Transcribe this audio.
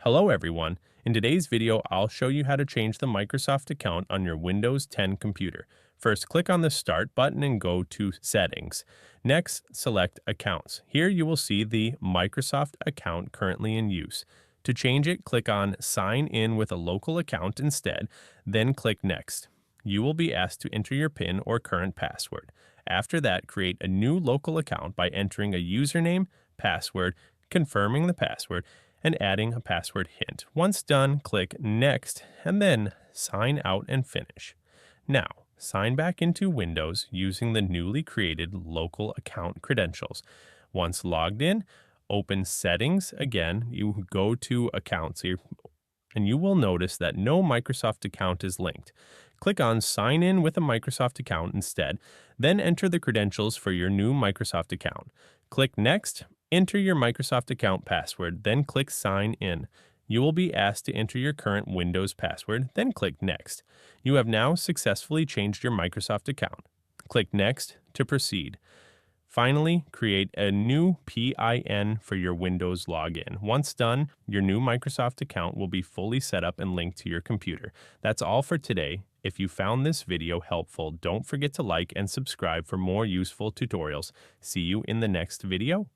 Hello everyone. In today's video, I'll show you how to change the Microsoft account on your Windows 10 computer. First, click on the Start button and go to Settings. Next, select Accounts. Here you will see the Microsoft account currently in use. To change it, click on Sign in with a local account instead, then click Next. You will be asked to enter your PIN or current password. After that, create a new local account by entering a username, password, confirming the password, and adding a password hint. Once done, click Next and then Sign out and finish. Now, sign back into Windows using the newly created local account credentials. Once logged in, open Settings again. You go to Accounts here, and you will notice that no Microsoft account is linked. Click on Sign in with a Microsoft account instead, then enter the credentials for your new Microsoft account. Click Next, enter your Microsoft account password, then click Sign in. You will be asked to enter your current Windows password, then click Next. You have now successfully changed your Microsoft account. Click Next to proceed. Finally, create a new PIN for your Windows login. Once done, your new Microsoft account will be fully set up and linked to your computer. That's all for today. If you found this video helpful, don't forget to like and subscribe for more useful tutorials. See you in the next video.